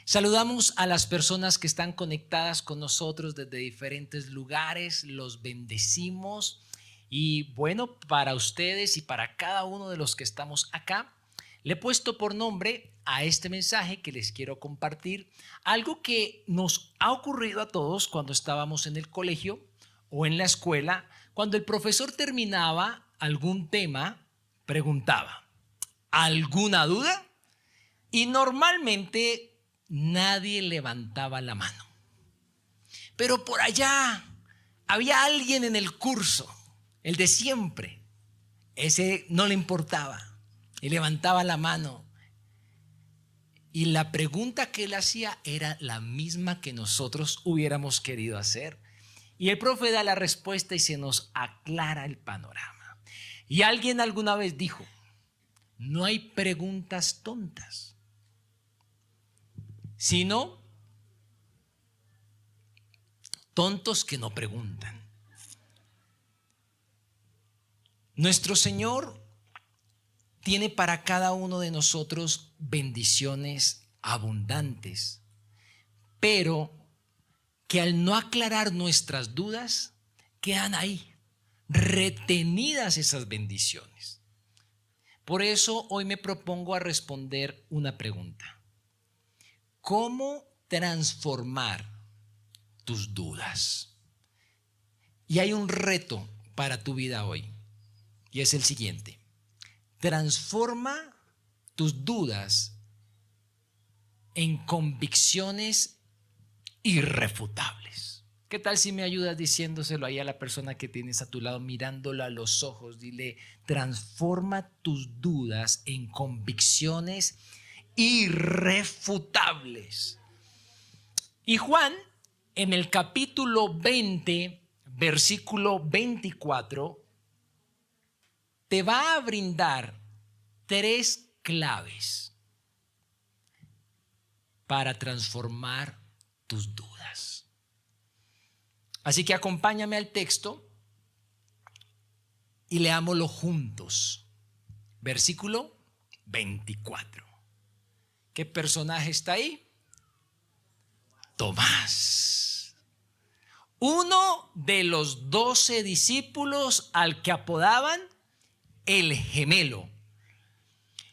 Saludamos a las personas que están conectadas con nosotros desde diferentes lugares, los bendecimos y bueno, para ustedes y para cada uno de los que estamos acá, le he puesto por nombre a este mensaje que les quiero compartir, algo que nos ha ocurrido a todos cuando estábamos en el colegio o en la escuela, cuando el profesor terminaba algún tema, preguntaba, ¿alguna duda? Y normalmente nadie levantaba la mano. Pero por allá había alguien en el curso, el de siempre. Ese no le importaba y levantaba la mano. Y la pregunta que él hacía era la misma que nosotros hubiéramos querido hacer. Y el profe da la respuesta y se nos aclara el panorama. Y alguien alguna vez dijo, no hay preguntas tontas, sino tontos que no preguntan. Nuestro Señor tiene para cada uno de nosotros bendiciones abundantes, pero que al no aclarar nuestras dudas, quedan ahí, retenidas esas bendiciones. Por eso hoy me propongo a responder una pregunta. ¿Cómo transformar tus dudas? Y hay un reto para tu vida hoy, y es el siguiente. Transforma tus dudas en convicciones irrefutables. ¿Qué tal si me ayudas diciéndoselo ahí a la persona que tienes a tu lado, mirándola a los ojos? Dile, transforma tus dudas en convicciones irrefutables. Y Juan, en el capítulo 20, versículo 24, te va a brindar 3 claves para transformar tus dudas. Así que acompáñame al texto y leámoslo juntos. Versículo 24. ¿Qué personaje está ahí? Tomás. Uno de los 12 discípulos al que apodaban el gemelo.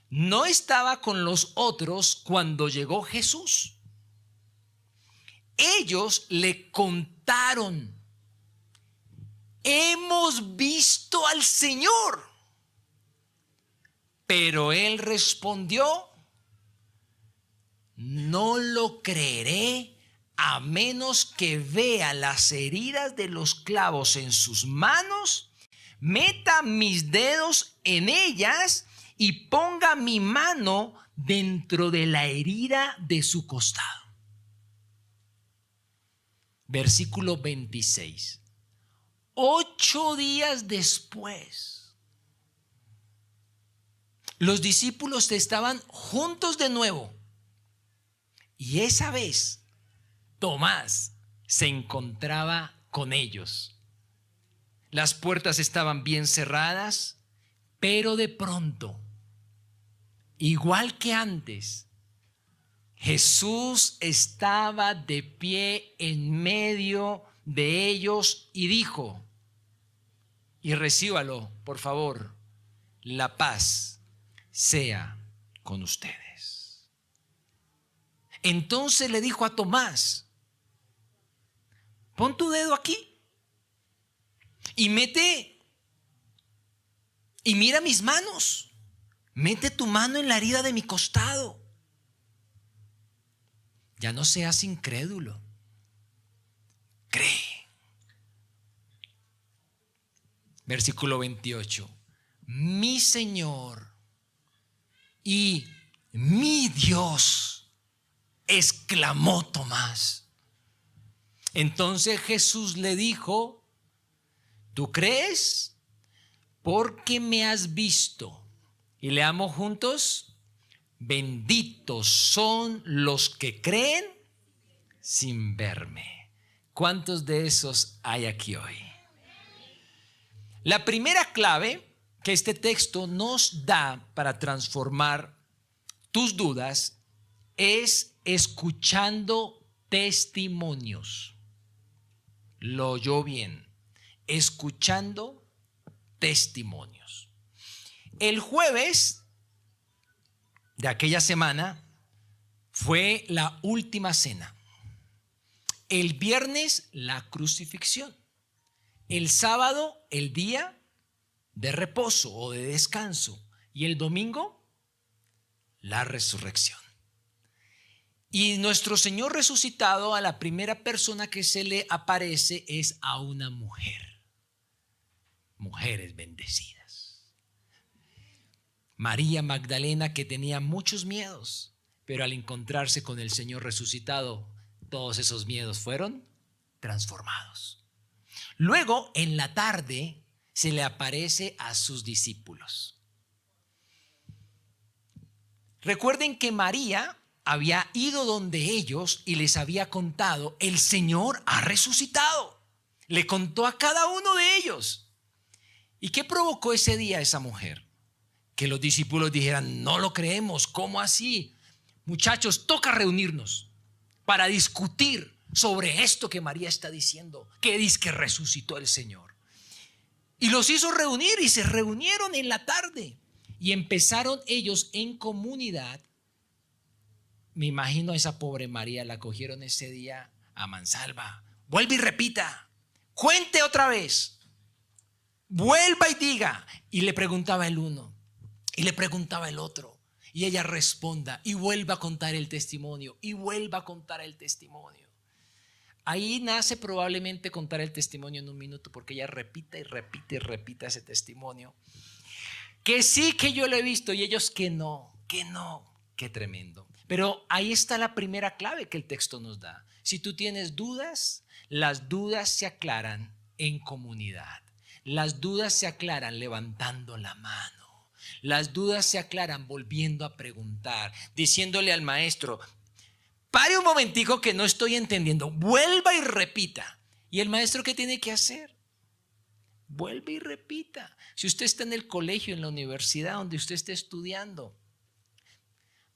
No estaba con los otros cuando llegó Jesús. Ellos le contaron, hemos visto al Señor. Pero él respondió, no lo creeré a menos que vea las heridas de los clavos en sus manos, meta mis dedos en ellas y ponga mi mano dentro de la herida de su costado. Versículo 26. 8 días después, los discípulos estaban juntos de nuevo. Y esa vez, Tomás se encontraba con ellos. Las puertas estaban bien cerradas, pero de pronto, igual que antes, Jesús estaba de pie en medio de ellos y dijo, y recíbalo, por favor, la paz sea con ustedes. Entonces le dijo a Tomás, pon tu dedo aquí y mira mis manos. Mete tu mano en la herida de mi costado. Ya no seas incrédulo. Cree. Versículo 28. Mi Señor y mi Dios, exclamó Tomás. Entonces Jesús le dijo, ¿tú crees? Porque me has visto. Y leamos juntos, benditos son los que creen sin verme. ¿Cuántos de esos hay aquí hoy? La primera clave que este texto nos da para transformar tus dudas es escuchando testimonios. Lo oyó bien, escuchando testimonios. El jueves de aquella semana fue la última cena. El viernes, la crucifixión. El sábado, el día de reposo o de descanso. Y el domingo, la resurrección. Y nuestro Señor resucitado, a la primera persona que se le aparece es a una mujer. Mujeres bendecidas. María Magdalena, que tenía muchos miedos, pero al encontrarse con el Señor resucitado, todos esos miedos fueron transformados. Luego, en la tarde, se le aparece a sus discípulos. Recuerden que María había ido donde ellos y les había contado: el Señor ha resucitado. Le contó a cada uno de ellos. ¿Y qué provocó ese día esa mujer? Que los discípulos dijeran: no lo creemos, ¿cómo así? Muchachos, toca reunirnos para discutir sobre esto que María está diciendo, que dice que resucitó el Señor. Y los hizo reunir y se reunieron en la tarde y empezaron ellos en comunidad. Me imagino a esa pobre María, la cogieron ese día a mansalva. Vuelve y repita, cuente otra vez, vuelva y diga. Y le preguntaba el uno y le preguntaba el otro, y ella responda y vuelva a contar el testimonio y vuelva a contar el testimonio. Ahí nace probablemente contar el testimonio en un minuto, porque ella repita y repite y repita ese testimonio. Que sí, que yo lo he visto, y ellos que no, qué tremendo. Pero ahí está la primera clave que el texto nos da. Si tú tienes dudas, las dudas se aclaran en comunidad. Las dudas se aclaran levantando la mano. Las dudas se aclaran volviendo a preguntar, diciéndole al maestro: pare un momentico que no estoy entendiendo, vuelva y repita. ¿Y el maestro qué tiene que hacer? Vuelve y repita. Si usted está en el colegio, en la universidad, donde usted esté estudiando,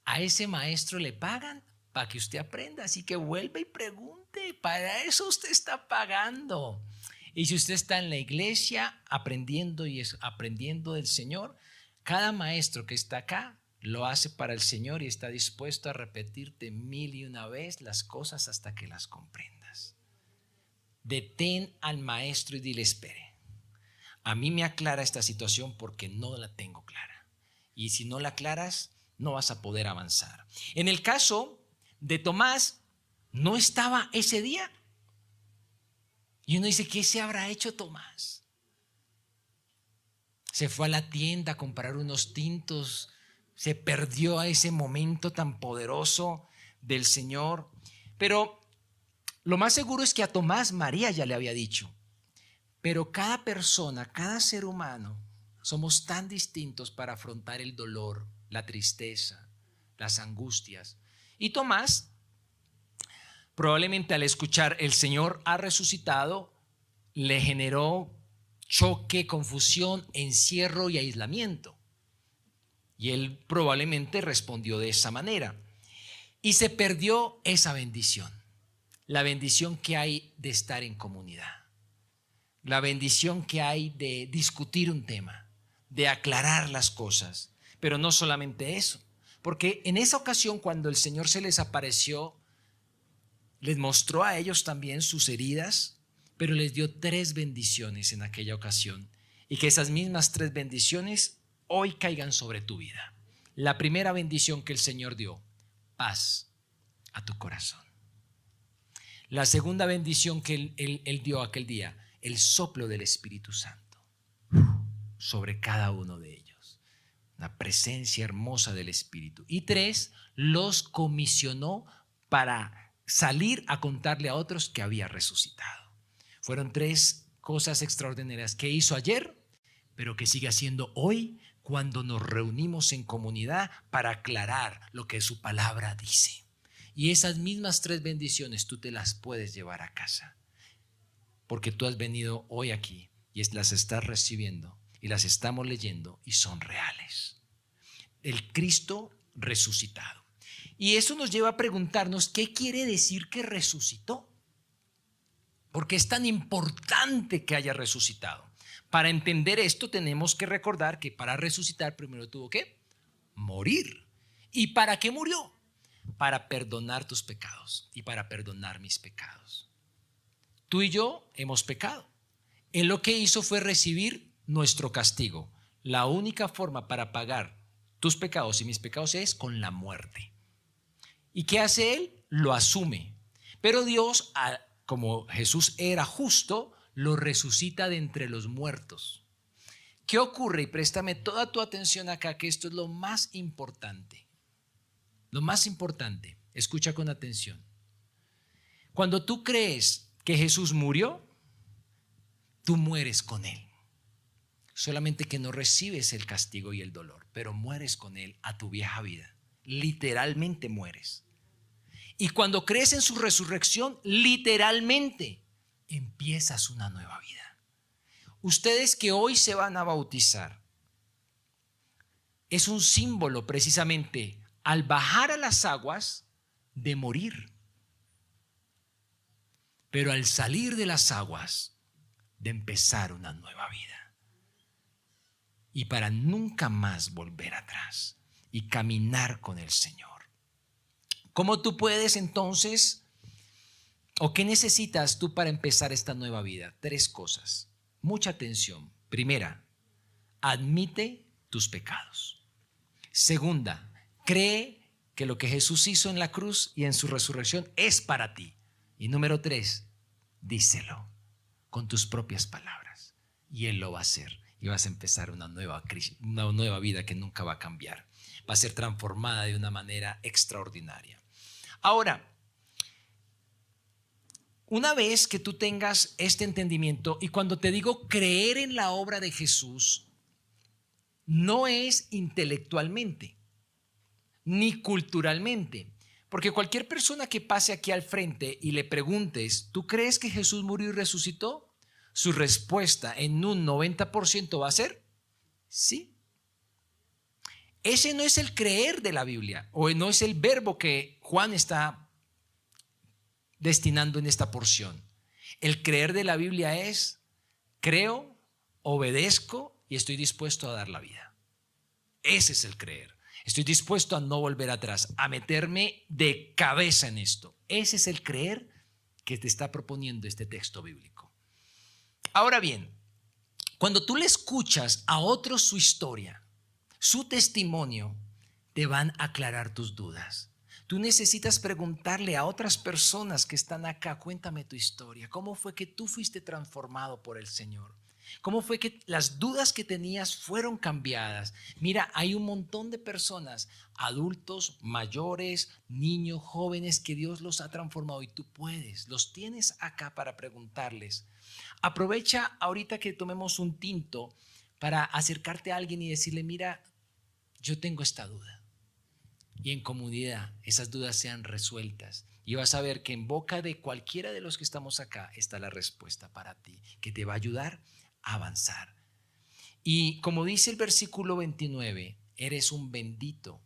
a ese maestro le pagan para que usted aprenda, así que vuelva y pregunte. Para eso usted está pagando. Y si usted está en la iglesia aprendiendo y aprendiendo del Señor, cada maestro que está acá lo hace para el Señor y está dispuesto a repetirte 1001 vez las cosas hasta que las comprendas. Detén al maestro y dile: espere, a mí me aclara esta situación porque no la tengo clara. Y si no la aclaras, no vas a poder avanzar. En el caso de Tomás, no estaba ese día. Y uno dice: ¿qué se habrá hecho Tomás? Se fue a la tienda a comprar unos tintos, se perdió a ese momento tan poderoso del Señor. Pero lo más seguro es que a Tomás María ya le había dicho. Pero cada persona, cada ser humano, somos tan distintos para afrontar el dolor, la tristeza, las angustias. Y Tomás, probablemente al escuchar el Señor ha resucitado, le generó choque, confusión, encierro y aislamiento. Y él probablemente respondió de esa manera. Y se perdió esa bendición, la bendición que hay de estar en comunidad, la bendición que hay de discutir un tema, de aclarar las cosas. Pero no solamente eso, porque en esa ocasión, cuando el Señor se les apareció, les mostró a ellos también sus heridas, pero les dio 3 bendiciones en aquella ocasión, y que esas mismas 3 bendiciones hoy caigan sobre tu vida. La primera bendición que el Señor dio: paz a tu corazón. La segunda bendición que él dio aquel día: el soplo del Espíritu Santo sobre cada uno de ellos, una presencia hermosa del Espíritu. Y 3, los comisionó para salir a contarle a otros que había resucitado. Fueron 3 cosas extraordinarias que hizo ayer, pero que sigue haciendo hoy cuando nos reunimos en comunidad para aclarar lo que su palabra dice. Y esas mismas 3 bendiciones tú te las puedes llevar a casa, porque tú has venido hoy aquí y las estás recibiendo y las estamos leyendo y son reales. El Cristo resucitado. Y eso nos lleva a preguntarnos qué quiere decir que resucitó. ¿Por qué es tan importante que haya resucitado? Para entender esto tenemos que recordar que para resucitar primero tuvo que morir. ¿Y para qué murió? Para perdonar tus pecados y para perdonar mis pecados. Tú y yo hemos pecado. Él lo que hizo fue recibir nuestro castigo. La única forma para pagar tus pecados y mis pecados es con la muerte. ¿Y qué hace Él? Lo asume. Pero Dios, como Jesús era justo, lo resucita de entre los muertos. ¿Qué ocurre? Y préstame toda tu atención acá, que esto es lo más importante. Lo más importante, escucha con atención. Cuando tú crees que Jesús murió, tú mueres con Él. Solamente que no recibes el castigo y el dolor, pero mueres con Él a tu vieja vida. Literalmente mueres. Y cuando crees en su resurrección, literalmente empiezas una nueva vida. Ustedes que hoy se van a bautizar, es un símbolo precisamente al bajar a las aguas de morir, pero al salir de las aguas de empezar una nueva vida. Y para nunca más volver atrás y caminar con el Señor. ¿Cómo tú puedes entonces, o qué necesitas tú para empezar esta nueva vida? 3 cosas. Mucha atención. Primera, admite tus pecados. Segunda, cree que lo que Jesús hizo en la cruz y en su resurrección es para ti. Y número 3, díselo con tus propias palabras y Él lo va a hacer. Y vas a empezar una nueva vida que nunca va a cambiar. Va a ser transformada de una manera extraordinaria. Ahora, una vez que tú tengas este entendimiento, y cuando te digo creer en la obra de Jesús, no es intelectualmente ni culturalmente. Porque cualquier persona que pase aquí al frente y le preguntes, ¿tú crees que Jesús murió y resucitó? Su respuesta en un 90% va a ser sí. Ese no es el creer de la Biblia, o no es el verbo que Juan está destinando en esta porción. El creer de la Biblia es creo, obedezco y estoy dispuesto a dar la vida. Ese es el creer. Estoy dispuesto a no volver atrás, a meterme de cabeza en esto. Ese es el creer que te está proponiendo este texto bíblico. Ahora bien, cuando tú le escuchas a otros su historia, su testimonio, te van a aclarar tus dudas. Tú necesitas preguntarle a otras personas que están acá, cuéntame tu historia. ¿Cómo fue que tú fuiste transformado por el Señor? ¿Cómo fue que las dudas que tenías fueron cambiadas? Mira, hay un montón de personas, adultos, mayores, niños, jóvenes, que Dios los ha transformado y tú puedes, los tienes acá para preguntarles. Aprovecha ahorita que tomemos un tinto para acercarte a alguien y decirle, mira, yo tengo esta duda. Y en comunidad esas dudas sean resueltas. Y vas a ver que en boca de cualquiera de los que estamos acá está la respuesta para ti, que te va a ayudar a avanzar. Y como dice el versículo 29, eres un bendito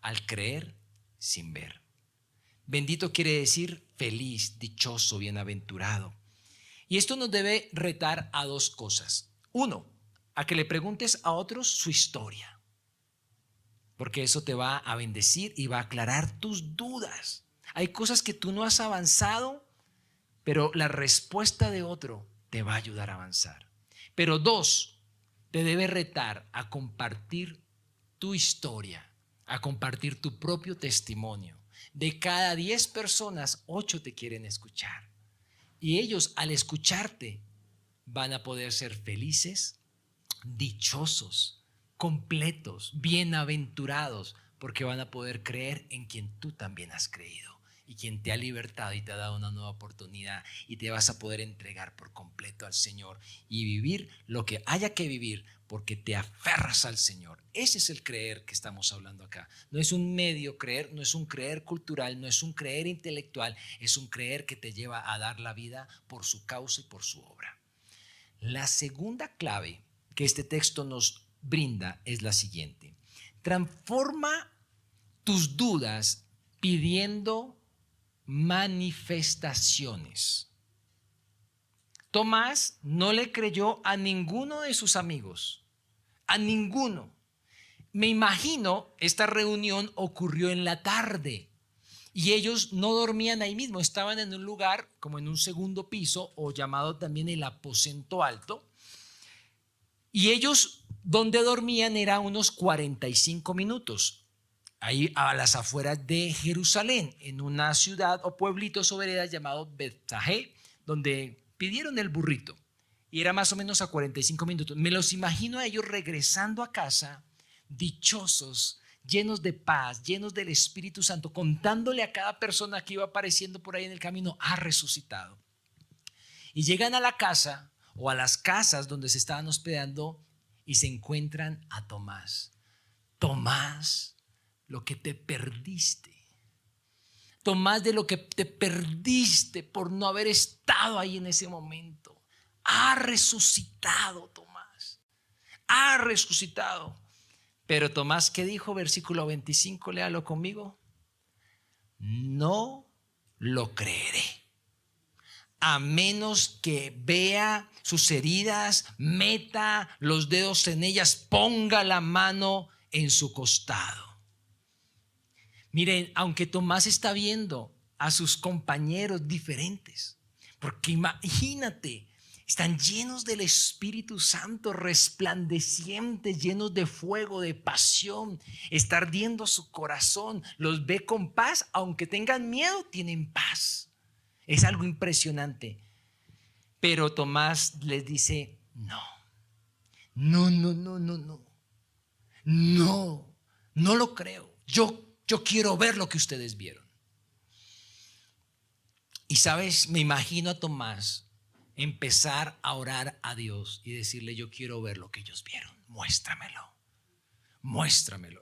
al creer sin ver. Bendito quiere decir feliz, dichoso, bienaventurado. Y esto nos debe retar a 2 cosas. 1, a que le preguntes a otros su historia, porque eso te va a bendecir y va a aclarar tus dudas. Hay cosas que tú no has avanzado, pero la respuesta de otro te va a ayudar a avanzar. Pero 2, te debe retar a compartir tu historia, a compartir tu propio testimonio. De cada 10 personas, 8 te quieren escuchar. Y ellos, al escucharte, van a poder ser felices, dichosos, completos, bienaventurados, porque van a poder creer en quien tú también has creído y quien te ha libertado y te ha dado una nueva oportunidad, y te vas a poder entregar por completo al Señor y vivir lo que haya que vivir porque te aferras al Señor. Ese es el creer que estamos hablando acá. No es un medio creer, no es un creer cultural, no es un creer intelectual, es un creer que te lleva a dar la vida por su causa y por su obra. La segunda clave que este texto nos brinda es la siguiente: transforma tus dudas pidiendo manifestaciones. Tomás no le creyó a ninguno de sus amigos, a ninguno. Me imagino esta reunión ocurrió en la tarde y ellos no dormían ahí mismo, estaban en un lugar como en un segundo piso o llamado también el aposento alto. Y ellos donde dormían era unos 45 minutos, ahí a las afueras de Jerusalén, en una ciudad o pueblito sobre edad llamado Bethsagé, donde pidieron el burrito. Y era más o menos a 45 minutos. Me los imagino a ellos regresando a casa, dichosos, llenos de paz, llenos del Espíritu Santo, contándole a cada persona que iba apareciendo por ahí en el camino, ha resucitado. Y llegan a la casa o a las casas donde se estaban hospedando y se encuentran a Tomás. Tomás, lo que te perdiste. Tomás, de lo que te perdiste por no haber estado ahí en ese momento. Ha resucitado Tomás. Ha resucitado. Pero Tomás, ¿qué dijo? Versículo 25, léalo conmigo. No lo creeré, a menos que vea sus heridas, meta los dedos en ellas, ponga la mano en su costado. Miren, aunque Tomás está viendo a sus compañeros diferentes, porque imagínate, están llenos del Espíritu Santo, resplandecientes, llenos de fuego, de pasión, está ardiendo su corazón, los ve con paz, aunque tengan miedo, tienen paz. Es algo impresionante. Pero Tomás les dice, no, no lo creo. Yo quiero ver lo que ustedes vieron. Y sabes, me imagino a Tomás empezar a orar a Dios y decirle, yo quiero ver lo que ellos vieron, muéstramelo.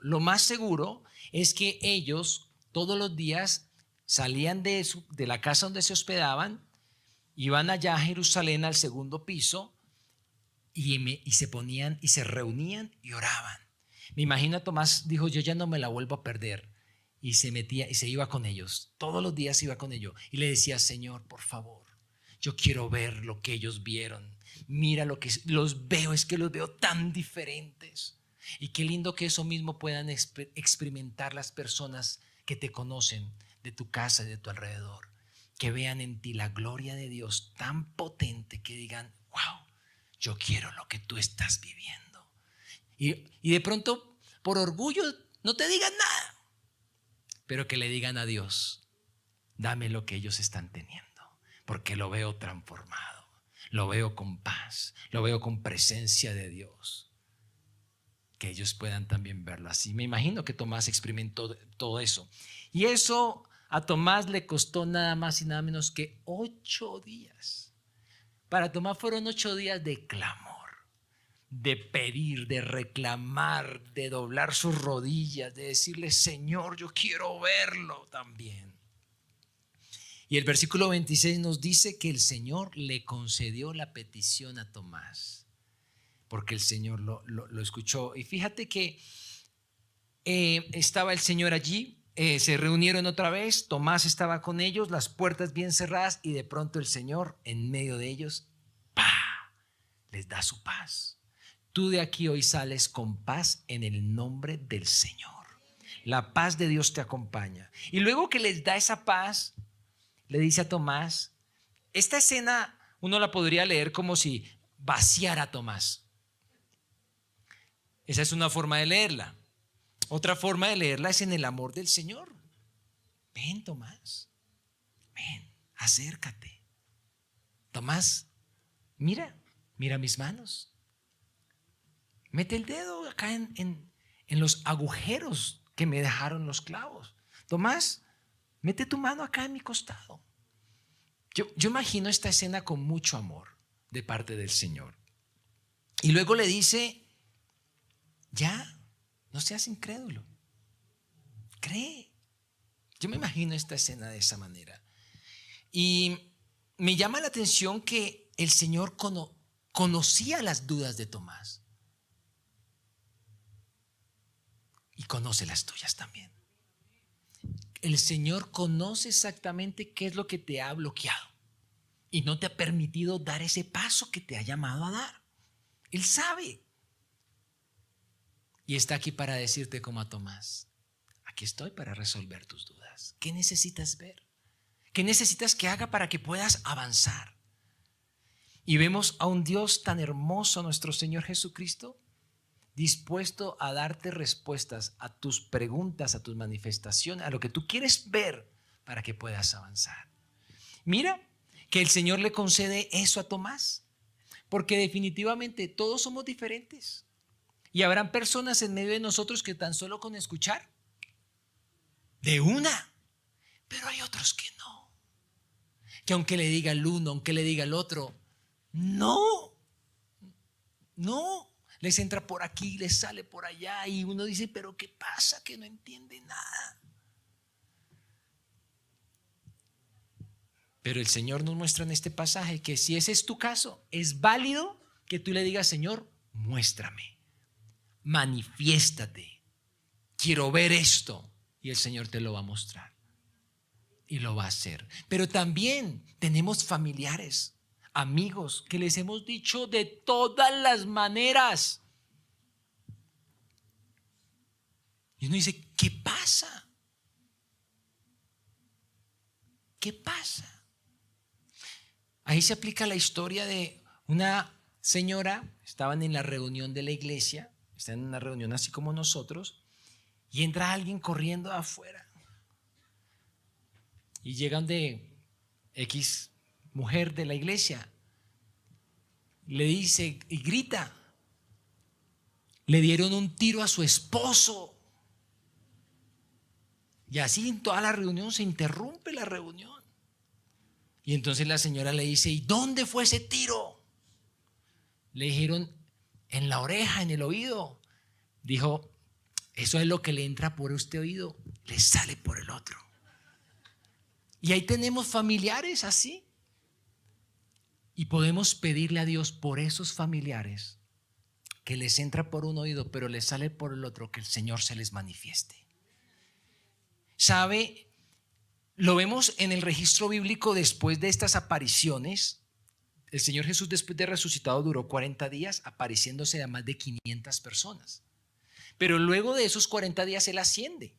Lo más seguro es que ellos todos los días salían de la casa donde se hospedaban, iban allá a Jerusalén al segundo piso y se ponían y se reunían y oraban. Me imagino a Tomás, dijo, yo ya no me la vuelvo a perder, y se metía y se iba con ellos, todos los días iba con ellos y le decía, Señor, por favor, yo quiero ver lo que ellos vieron. Mira lo que los veo, es que los veo tan diferentes. Y qué lindo que eso mismo puedan experimentar las personas que te conocen de tu casa y de tu alrededor. Que vean en ti la gloria de Dios tan potente que digan, wow, yo quiero lo que tú estás viviendo. Y de pronto, por orgullo, no te digan nada, pero que le digan a Dios, dame lo que ellos están teniendo. Porque lo veo transformado, lo veo con paz, lo veo con presencia de Dios. Que ellos puedan también verlo así. Me imagino que Tomás experimentó todo eso. Y eso a Tomás le costó nada más y nada menos que 8 días. Para Tomás fueron 8 días de clamor, de pedir, de reclamar, de doblar sus rodillas, de decirle, Señor, yo quiero verlo también. Y el versículo 26 nos dice que el Señor le concedió la petición a Tomás, porque el Señor lo escuchó. Y fíjate que estaba el Señor allí, se reunieron otra vez, Tomás estaba con ellos, las puertas bien cerradas, y de pronto el Señor en medio de ellos, ¡pah!, les da su paz. Tú de aquí hoy sales con paz en el nombre del Señor. La paz de Dios te acompaña. Y luego que les da esa paz, le dice a Tomás, esta escena uno la podría leer como si vaciara a Tomás. Esa es una forma de leerla. Otra forma de leerla es en el amor del Señor. Ven, Tomás, ven, acércate. Tomás, mira mis manos. Mete el dedo acá en los agujeros que me dejaron los clavos. Tomás, mete tu mano acá en mi costado. Yo imagino esta escena con mucho amor de parte del Señor. Y luego le dice, ya, no seas incrédulo, cree. Yo me imagino esta escena de esa manera. Y me llama la atención que el Señor conocía las dudas de Tomás. Y conoce las tuyas también. El Señor conoce exactamente qué es lo que te ha bloqueado y no te ha permitido dar ese paso que te ha llamado a dar. Él sabe. Y está aquí para decirte como a Tomás, aquí estoy para resolver tus dudas. ¿Qué necesitas ver? ¿Qué necesitas que haga para que puedas avanzar? Y vemos a un Dios tan hermoso, nuestro Señor Jesucristo, dispuesto a darte respuestas a tus preguntas, a tus manifestaciones, a lo que tú quieres ver para que puedas avanzar. Mira que el Señor le concede eso a Tomás, porque definitivamente todos somos diferentes. Y habrán personas en medio de nosotros que tan solo con escuchar, de una, pero hay otros que no. Que aunque le diga el uno, aunque le diga el otro, no, les entra por aquí, les sale por allá y uno dice, pero ¿qué pasa? Que no entiende nada. Pero el Señor nos muestra en este pasaje que si ese es tu caso, es válido que tú le digas, Señor, muéstrame, manifiéstate, quiero ver esto. Y el Señor te lo va a mostrar y lo va a hacer. Pero también tenemos familiares, amigos, que les hemos dicho de todas las maneras. Y uno dice, ¿qué pasa? ¿Qué pasa? Ahí se aplica la historia de una señora, estaban en la reunión de la iglesia, están en una reunión así como nosotros, y entra alguien corriendo afuera. Y llegan de X mujer de la iglesia, le dice y grita, le dieron un tiro a su esposo. Y así en toda la reunión se interrumpe la reunión. Y entonces la señora le dice, ¿y dónde fue ese tiro? Le dijeron, en la oreja, en el oído. Dijo, eso es lo que le entra por este oído, le sale por el otro. Y ahí tenemos familiares así. Y podemos pedirle a Dios por esos familiares que les entra por un oído, pero les sale por el otro, que el Señor se les manifieste. ¿Sabe? Lo vemos en el registro bíblico después de estas apariciones. El Señor Jesús, después de resucitado, duró 40 días apareciéndose a más de 500 personas. Pero luego de esos 40 días Él asciende.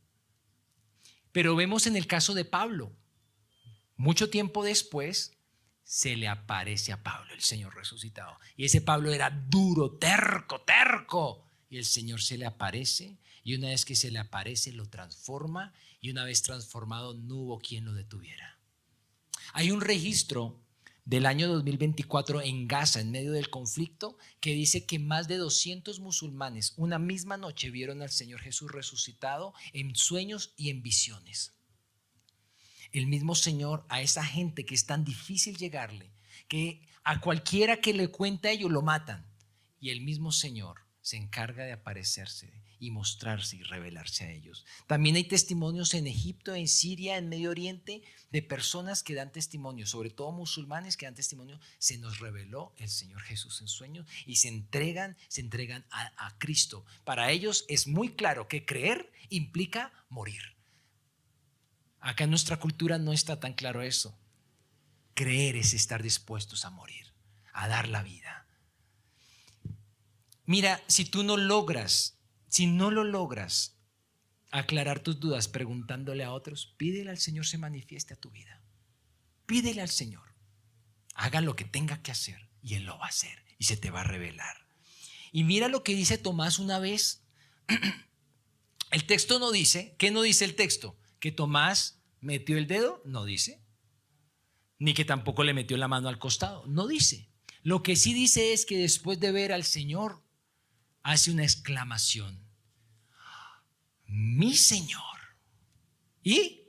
Pero vemos en el caso de Pablo, mucho tiempo después se le aparece a Pablo, el Señor resucitado. Y ese Pablo era duro, terco. Y el Señor se le aparece, y una vez que se le aparece lo transforma, y una vez transformado no hubo quien lo detuviera. Hay un registro del año 2024 en Gaza, en medio del conflicto, que dice que más de 200 musulmanes una misma noche vieron al Señor Jesús resucitado en sueños y en visiones. El mismo Señor a esa gente que es tan difícil llegarle, que a cualquiera que le cuente a ellos lo matan, y el mismo Señor se encarga de aparecerse y mostrarse y revelarse a ellos. También hay testimonios en Egipto, en Siria, en Medio Oriente, de personas que dan testimonio, sobre todo musulmanes que dan testimonio. Se nos reveló el Señor Jesús en sueños y se entregan a Cristo. Para ellos es muy claro que creer implica morir. Acá en nuestra cultura no está tan claro eso. Creer es estar dispuestos a morir, a dar la vida. Mira, si no lo logras aclarar tus dudas preguntándole a otros, pídele al Señor se manifieste a tu vida. Pídele al Señor, haga lo que tenga que hacer y Él lo va a hacer y se te va a revelar. Y mira lo que dice Tomás una vez. El texto no dice, ¿qué no dice el texto? Que Tomás metió el dedo, no dice. Ni que tampoco le metió la mano al costado, no dice. Lo que sí dice es que después de ver al Señor, hace una exclamación. Mi Señor y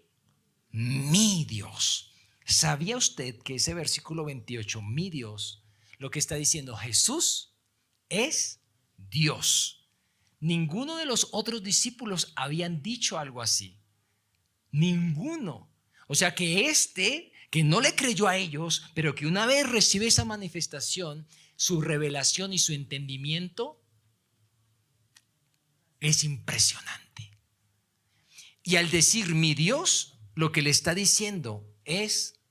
mi Dios. ¿Sabía usted que ese versículo 28, mi Dios, lo que está diciendo Jesús es Dios? Ninguno de los otros discípulos habían dicho algo así. Ninguno. O sea que que no le creyó a ellos, pero que una vez recibe esa manifestación, su revelación y su entendimiento es impresionante. Y al decir mi Dios, lo que le está diciendo es,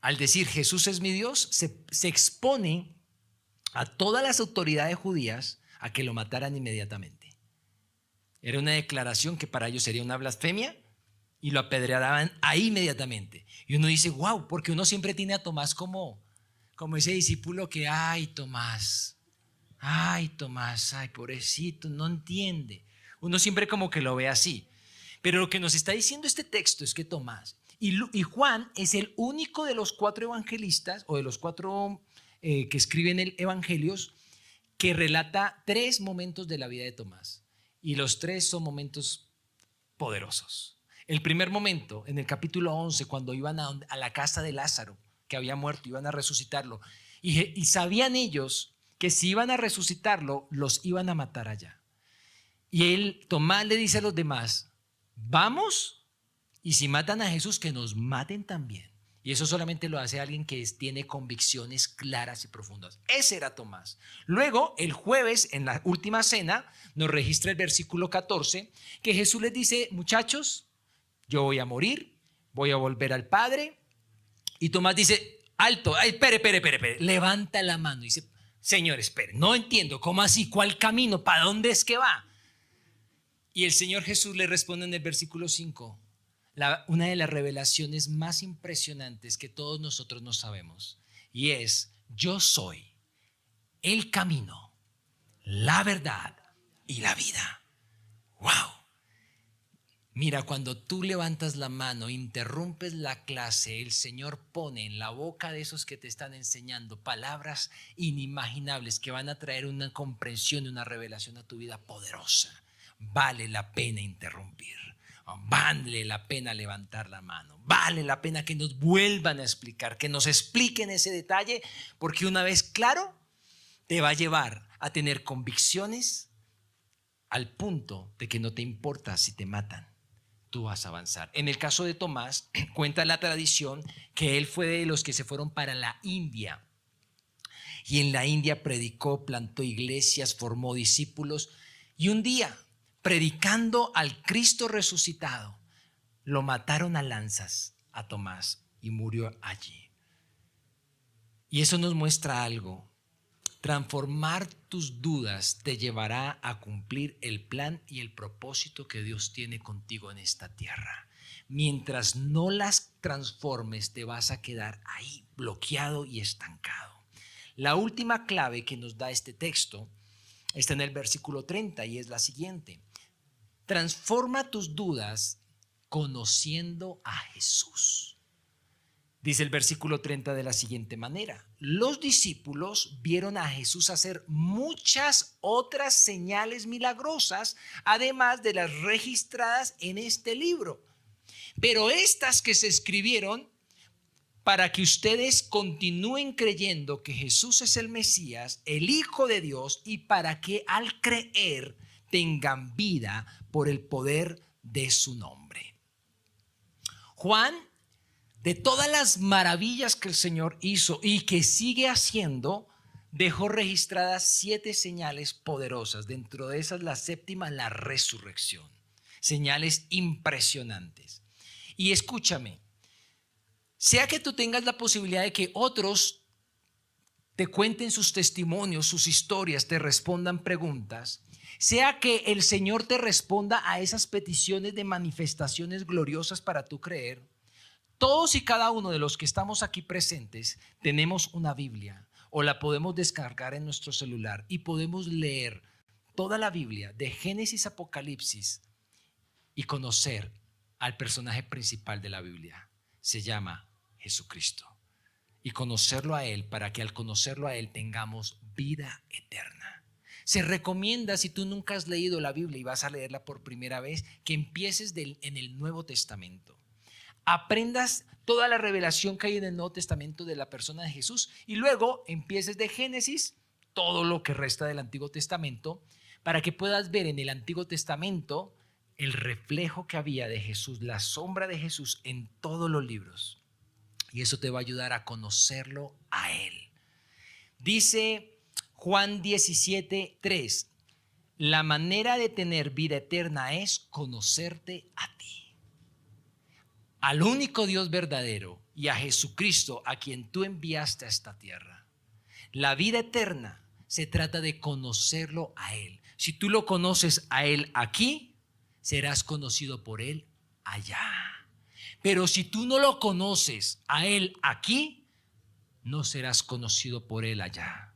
al decir Jesús es mi Dios, se expone a todas las autoridades judías a que lo mataran inmediatamente. Era una declaración que para ellos sería una blasfemia y lo apedreaban ahí inmediatamente. Y uno dice, wow, porque uno siempre tiene a Tomás como ese discípulo que, ay Tomás, ay pobrecito, no entiende. Uno siempre como que lo ve así. Pero lo que nos está diciendo este texto es que Tomás y Juan es el único de los 4 evangelistas o de los 4 que escriben el evangelios que relata 3 momentos de la vida de Tomás. Y los 3 son momentos poderosos. El primer momento, en el capítulo 11, cuando iban a la casa de Lázaro, que había muerto, iban a resucitarlo. Y sabían ellos que si iban a resucitarlo, los iban a matar allá. Y Tomás le dice a los demás, vamos, y si matan a Jesús, que nos maten también. Y eso solamente lo hace alguien que tiene convicciones claras y profundas. Ese era Tomás. Luego, el jueves, en la última cena, nos registra el versículo 14, que Jesús les dice, muchachos, yo voy a morir, voy a volver al Padre. Y Tomás dice, alto, espere, levanta la mano. Y dice, Señor, espere, no entiendo, ¿cómo así? ¿Cuál camino? ¿Para dónde es que va? Y el Señor Jesús le responde en el versículo 5, una de las revelaciones más impresionantes que todos nosotros no sabemos, y es, yo soy el camino, la verdad y la vida. ¡Wow! Mira, cuando tú levantas la mano, interrumpes la clase, el Señor pone en la boca de esos que te están enseñando palabras inimaginables que van a traer una comprensión y una revelación a tu vida poderosa. Vale la pena interrumpir, vale la pena levantar la mano, vale la pena que nos vuelvan a explicar, que nos expliquen ese detalle, porque una vez claro, te va a llevar a tener convicciones al punto de que no te importa si te matan. Tú vas a avanzar. En el caso de Tomás, cuenta la tradición que él fue de los que se fueron para la India. Y en la India predicó, plantó iglesias, formó discípulos. Y un día, predicando al Cristo resucitado, lo mataron a lanzas a Tomás y murió allí. Y eso nos muestra algo. Transformar tus dudas te llevará a cumplir el plan y el propósito que Dios tiene contigo en esta tierra. Mientras no las transformes, te vas a quedar ahí bloqueado y estancado. La última clave que nos da este texto está en el versículo 30 y es la siguiente. Transforma tus dudas conociendo a Jesús. Dice el versículo 30 de la siguiente manera. Los discípulos vieron a Jesús hacer muchas otras señales milagrosas, además de las registradas en este libro. Pero estas que se escribieron para que ustedes continúen creyendo que Jesús es el Mesías, el Hijo de Dios, y para que al creer tengan vida por el poder de su nombre. Juan, de todas las maravillas que el Señor hizo y que sigue haciendo, dejó registradas 7 señales poderosas. Dentro de esas, la séptima, la resurrección. Señales impresionantes. Y escúchame, sea que tú tengas la posibilidad de que otros te cuenten sus testimonios, sus historias, te respondan preguntas, sea que el Señor te responda a esas peticiones de manifestaciones gloriosas para tú creer, todos y cada uno de los que estamos aquí presentes tenemos una Biblia o la podemos descargar en nuestro celular y podemos leer toda la Biblia de Génesis a Apocalipsis y conocer al personaje principal de la Biblia. Se llama Jesucristo. Y conocerlo a Él para que al conocerlo a Él tengamos vida eterna. Se recomienda, si tú nunca has leído la Biblia y vas a leerla por primera vez, que empieces en el Nuevo Testamento. Aprendas toda la revelación que hay en el Nuevo Testamento de la persona de Jesús y luego empieces de Génesis todo lo que resta del Antiguo Testamento para que puedas ver en el Antiguo Testamento el reflejo que había de Jesús, la sombra de Jesús en todos los libros. Y eso te va a ayudar a conocerlo a Él. Dice Juan 17:3, la manera de tener vida eterna es conocerte a ti, al único Dios verdadero y a Jesucristo a quien tú enviaste a esta tierra. La vida eterna se trata de conocerlo a Él. Si tú lo conoces a Él aquí, serás conocido por Él allá. Pero si tú no lo conoces a Él aquí, no serás conocido por Él allá.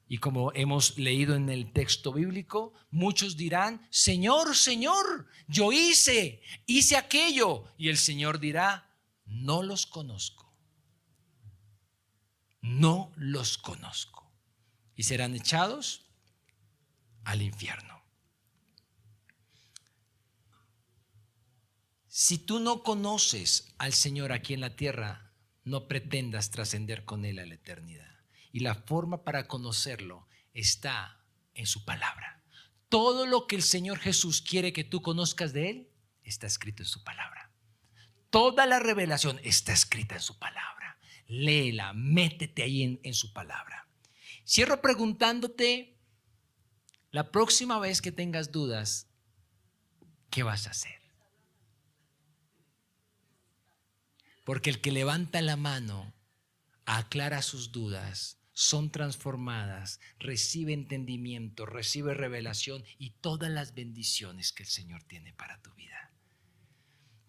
Y como hemos leído en el texto bíblico, muchos dirán, Señor, Señor, yo hice aquello. Y el Señor dirá, no los conozco. No los conozco. Y serán echados al infierno. Si tú no conoces al Señor aquí en la tierra, no pretendas trascender con Él a la eternidad. Y la forma para conocerlo está en su palabra. Todo lo que el Señor Jesús quiere que tú conozcas de Él está escrito en su palabra. Toda la revelación está escrita en su palabra. Léela, métete ahí en su palabra. Cierro preguntándote, la próxima vez que tengas dudas, ¿qué vas a hacer? Porque el que levanta la mano aclara sus dudas, son transformadas, recibe entendimiento, recibe revelación y todas las bendiciones que el Señor tiene para tu vida.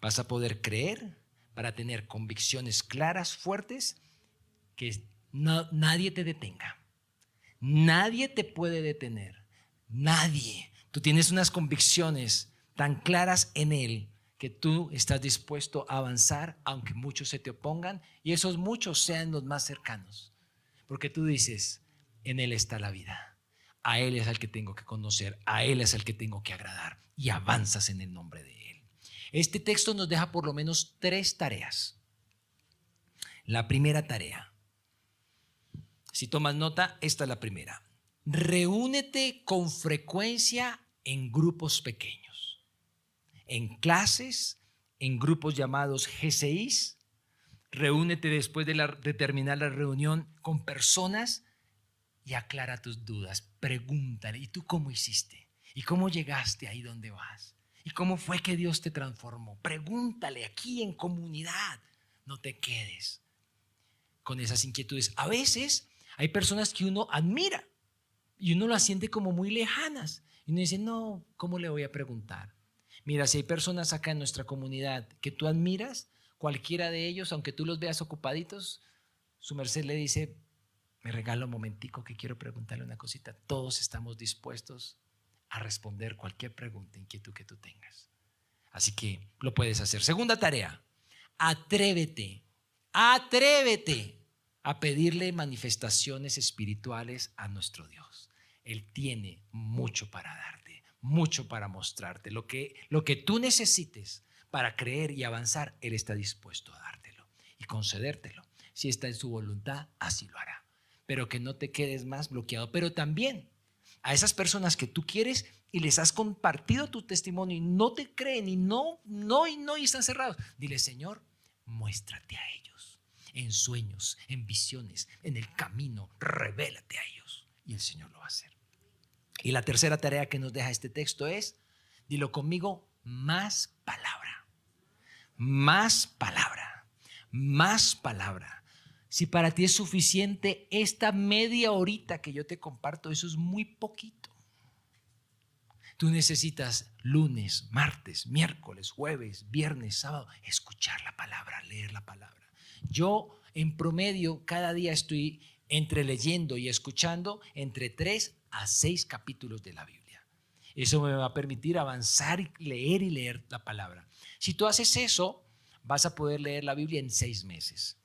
Vas a poder creer para tener convicciones claras, fuertes, que nadie te detenga. Nadie te puede detener. Nadie. Tú tienes unas convicciones tan claras en Él que tú estás dispuesto a avanzar aunque muchos se te opongan y esos muchos sean los más cercanos. Porque tú dices, en Él está la vida. A Él es al que tengo que conocer, a Él es al que tengo que agradar y avanzas en el nombre de Él. Este texto nos deja por lo menos 3 tareas. La primera tarea, si tomas nota, esta es la primera. Reúnete con frecuencia en grupos pequeños, en clases, en grupos llamados GCIs. Reúnete después de terminar la reunión con personas y aclara tus dudas. Pregúntale, ¿y tú cómo hiciste? ¿Y cómo llegaste ahí donde vas? ¿Y cómo fue que Dios te transformó? Pregúntale aquí en comunidad. No te quedes con esas inquietudes. A veces hay personas que uno admira y uno las siente como muy lejanas. Y uno dice, no, ¿cómo le voy a preguntar? Mira, si hay personas acá en nuestra comunidad que tú admiras, cualquiera de ellos, aunque tú los veas ocupaditos, su merced le dice, me regala un momentico que quiero preguntarle una cosita. Todos estamos dispuestos a responder cualquier pregunta, inquietud que tú tengas. Así que lo puedes hacer. Segunda tarea, atrévete a pedirle manifestaciones espirituales a nuestro Dios. Él tiene mucho para darte, mucho para mostrarte. Lo que tú necesites para creer y avanzar, Él está dispuesto a dártelo y concedértelo. Si está en su voluntad, así lo hará. Pero que no te quedes más bloqueado. Pero también a esas personas que tú quieres y les has compartido tu testimonio y no te creen y no y están cerrados, dile, Señor, muéstrate a ellos en sueños, en visiones, en el camino, revélate a ellos y el Señor lo va a hacer. Y la tercera tarea que nos deja este texto es, dilo conmigo, más palabra, más palabra, más palabra. Si para ti es suficiente esta media horita que yo te comparto, eso es muy poquito. Tú necesitas lunes, martes, miércoles, jueves, viernes, sábado, escuchar la palabra, leer la palabra. Yo en promedio cada día estoy entre leyendo y escuchando entre 3 a 6 capítulos de la Biblia. Eso me va a permitir avanzar y leer la palabra. Si tú haces eso, vas a poder leer la Biblia en 6 meses.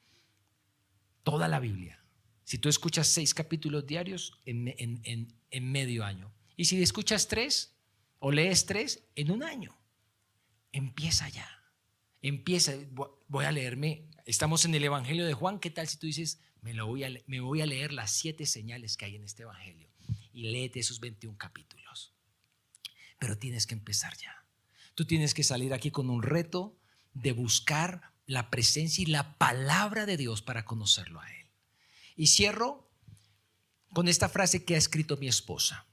Toda la Biblia. Si tú escuchas 6 capítulos diarios en medio año. Y si escuchas 3 o lees 3 en un año. Empieza ya. Empieza. Voy a leerme. Estamos en el Evangelio de Juan. ¿Qué tal si tú dices, me voy a leer las 7 señales que hay en este Evangelio? Y léete esos 21 capítulos. Pero tienes que empezar ya. Tú tienes que salir aquí con un reto de buscar la presencia y la palabra de Dios para conocerlo a Él. Y cierro con esta frase que ha escrito mi esposa.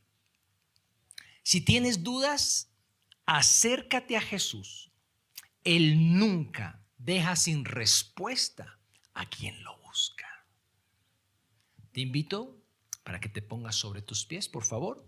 Si tienes dudas, acércate a Jesús. Él nunca deja sin respuesta a quien lo busca. Te invito para que te pongas sobre tus pies, por favor.